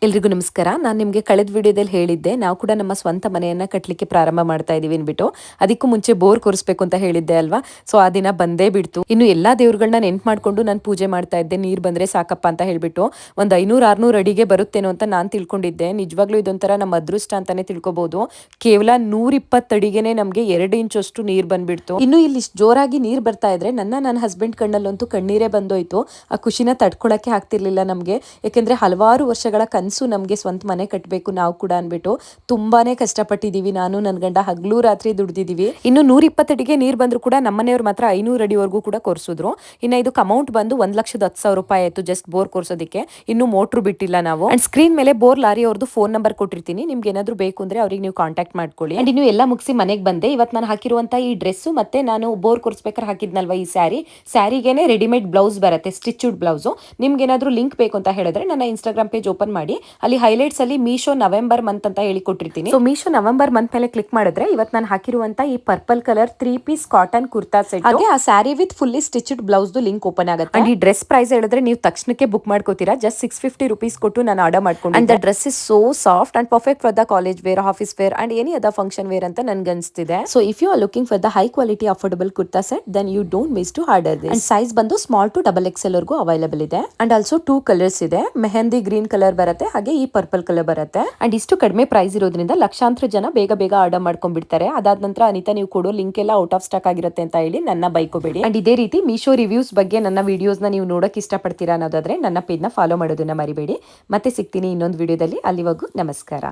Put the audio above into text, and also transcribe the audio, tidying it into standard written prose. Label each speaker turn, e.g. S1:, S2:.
S1: ಎಲ್ರಿಗೂ ನಮಸ್ಕಾರ. ನಾನು ನಿಮಗೆ ಕಳೆದ ವಿಡಿಯೋದಲ್ಲಿ ಹೇಳಿದ್ದೆ ನಾವು ಕೂಡ ನಮ್ಮ ಸ್ವಂತ ಮನೆಯನ್ನ ಕಟ್ಟಲಿಕ್ಕೆ ಪ್ರಾರಂಭ ಮಾಡ್ತಾ ಇದೀವಿ ಅಂದ್ಬಿಟ್ಟು. ಅದಕ್ಕೂ ಮುಂಚೆ ಬೋರ್ ಕೊರಿಸ್ಬೇಕು ಅಂತ ಹೇಳಿದ್ದೆ ಅಲ್ವಾ. ಸೊ ಆ ದಿನ ಬಂದೇ ಬಿಡ್ತು. ಇನ್ನು ಎಲ್ಲಾ ದೇವ್ರುಗಳನ್ನ ನೆನ್ಪು ಮಾಡ್ಕೊಂಡು ನಾನು ಪೂಜೆ ಮಾಡ್ತಾ ಇದ್ದೆ. ನೀರು ಬಂದ್ರೆ ಸಾಕಪ್ಪ ಅಂತ ಹೇಳ್ಬಿಟ್ಟು ಒಂದು 500-600 ಅಡಿಗೆ ಬರುತ್ತೇನೋ ಅಂತ ನಾನು ತಿಳ್ಕೊಂಡಿದ್ದೆ. ನಿಜವಾಗ್ಲೂ ಇದೊಂಥರ ನಮ್ಮ ಅದೃಷ್ಟ ಅಂತಾನೆ ತಿಳ್ಕೊಬಹುದು. ಕೇವಲ 120 ಅಡಿಗೆನೆ ನಮಗೆ 2 ಇಂಚ್ ಅಷ್ಟು ನೀರು ಬಂದ್ಬಿಡ್ತು. ಇನ್ನು ಇಲ್ಲಿ ಜೋರಾಗಿ ನೀರು ಬರ್ತಾ ಇದ್ರೆ ನನ್ನ ಹಸ್ಬೆಂಡ್ ಕಣ್ಣಲ್ಲಂತೂ ಕಣ್ಣೀರೇ ಬಂದೋಯ್ತು. ಆ ಖುಷಿನ ತಡ್ಕೊಳಕ್ಕೆ ಆಗ್ತಿರ್ಲಿಲ್ಲ ನಮಗೆ. ಯಾಕೆಂದ್ರೆ ಹಲವಾರು ವರ್ಷಗಳ ಕನಸು ನಮಗೆ ಸ್ವಂತ ಮನೆ ಕಟ್ಟಬೇಕು ನಾವು ಕೂಡ ಅನ್ಬಿಟ್ಟು ತುಂಬಾನೇ ಕಷ್ಟಪಟ್ಟಿದೀವಿ. ನಾನು ನನ್ನ ಗಂಡ ಹಗಲು ರಾತ್ರಿ ದುಡ್ದಿದೀವಿ. ಇನ್ನು 120 ಅಡಿಗೆ ನೀರು ಬಂದ್ರು ಕೂಡ ನಮ್ಮನೆಯವ್ರು ಮಾತ್ರ 500 ಅಡಿವರೆಗೂ ಕೂಡ ಕೊರ್ಸಿದ್ರು. ಇನ್ನ ಇದಕ್ಕೆ ಅಮೌಂಟ್ ಬಂದು 1,10,000 ರೂಪಾಯಿ ಆಯ್ತು ಜಸ್ಟ್ ಬೋರ್ ಕೊರ್ಸೋದಕ್ಕೆ. ಇನ್ನು ಮೋಟ್ರು ಬಿಟ್ಟಿಲ್ಲ ನಾವು. ಅಂಡ್ ಸ್ಕ್ರೀನ್ ಮೇಲೆ ಬೋರ್ ಲಾರಿ ಅವ್ರದ್ದು ಫೋನ್ ನಂಬರ್ ಕೊಟ್ಟಿರ್ತೀನಿ. ನಿಮ್ಗೆ ಏನಾದ್ರು ಬೇಕು ಅಂದ್ರೆ ಅವ್ರಿಗೆ ನೀವು ಕಾಂಟ್ಯಾಕ್ಟ್ ಮಾಡ್ಕೊಳ್ಳಿ. ಅಂಡ್ ಇನ್ನು ಎಲ್ಲ ಮುಗಿಸಿ ಮನೆಗೆ ಬಂದೆ. ಇವತ್ತು ನಾನು ಹಾಕಿರುವಂತ ಈ ಡ್ರೆಸ್ ಮತ್ತೆ ನಾನು ಬೋರ್ ಕೊರ್ಸ್ಬೇಕಾದ್ರೆ ಹಾಕಿದ್ನಲ್ವಾ ಈ ಸ್ಯಾರಿಗೇನೆ ರೆಡಿಮೇಡ್ ಬ್ಲೌಸ್ ಬರುತ್ತೆ, ಸ್ಟಿಚ್ಡ್ ಬ್ಲೌಸ್. ನಿಮ್ಗೆ ಏನಾದ್ರು ಲಿಂಕ್ ಬೇಕು ಅಂತ ಹೇಳಿದ್ರೆ ನನ್ನ ಇನ್ಸ್ಟಾಗ್ರಾಮ್ ಪೇಜ್ ಓಪನ್ ಮಾಡಿ ಅಲ್ಲಿ ಹೈಲೈಟ್ಸ್ ಅಲ್ಲಿ ಮೀಶೋ ನವೆಂಬರ್ ಮಂತ್ ಅಂತ ಹೇಳಿ ಕೊಟ್ಟಿರ್ತೀನಿ. ಸೊ ಮೀಶೋ ನವೆಂಬರ್ ಮಂತ್ ಮೇಲೆ ಕ್ಲಿಕ್ ಮಾಡಿದ್ರೆ ಇವತ್ತು ನಾನು ಹಾಕಿರುವಂತ ಈ purple colour 3 piece cotton kurta set ಹಾಗೆ ಆ saree with fully stitched blouse link open ಆಗುತ್ತೆ. ಅಂಡ್ ಈ ಡ್ರೆಸ್ ಪ್ರೈಸ್ ಹೇಳಿದ್ರೆ ನೀವು ತಕ್ಷಣಕ್ಕೆ ಬುಕ್ ಮಾಡ್ಕೋತೀರಾ. ಜಸ್ಟ್ 650 ರೂಪೀಸ್ ಕೊಟ್ಟು ನಾನು ಆರ್ಡರ್ ಮಾಡ್ಕೊಂಡು. And the dress is so soft and perfect for the college wear, office wear and any other function wear ಅಂತ ನನ್ಗೆ ಅನಿಸ್ತಿದೆ. So if you are looking for the high quality affordable kurta set then you don't miss to order this. And size ಬಂದು small to XXL ವರೆಗೂ available ಇದೆ. And also 2 colours ಇದೆ. Mehndi green colour ಬರುತ್ತೆ ಹಾಗೆ ಈ ಪರ್ಪಲ್ ಕಲರ್ ಬರುತ್ತೆ. And ಇಷ್ಟು ಕಡಿಮೆ ಪ್ರೈಸ್ ಇರೋದ್ರಿಂದ ಲಕ್ಷಾಂತರ ಜನ ಬೇಗ ಆರ್ಡರ್ ಮಾಡ್ಕೊಂಡ್ಬಿಡ್ತಾರೆ. ಅದಾದ ನಂತರ ಅನಿತಾ ನೀವು ಕೊಡೋ ಲಿಂಕ್ ಎಲ್ಲ ಔಟ್ ಆಫ್ ಸ್ಟಾಕ್ ಆಗಿರುತ್ತೆ ಅಂತ ಹೇಳಿ ನನ್ನ ಬೈಕೋಬೇಡಿ. ಅಂಡ್ ಇದೇ ರೀತಿ ಮೀಶೋ ರಿವ್ಯೂಸ್ ಬಗ್ಗೆ ನನ್ನ ವಿಡಿಯೋಸ್ ನ ನೀವು ನೋಡಕ್ ಇಷ್ಟಪಡ್ತೀರಾ ಅನ್ನೋದಾದ್ರೆ ನನ್ನ ಪೇಜ್ ನ ಫಾಲೋ ಮಾಡೋದನ್ನ ಮರಿಬೇಡಿ. ಮತ್ತೆ ಸಿಗ್ತೀನಿ ಇನ್ನೊಂದು ವಿಡಿಯೋದಲ್ಲಿ. ಅಲ್ಲಿವರೆಗೂ ನಮಸ್ಕಾರ.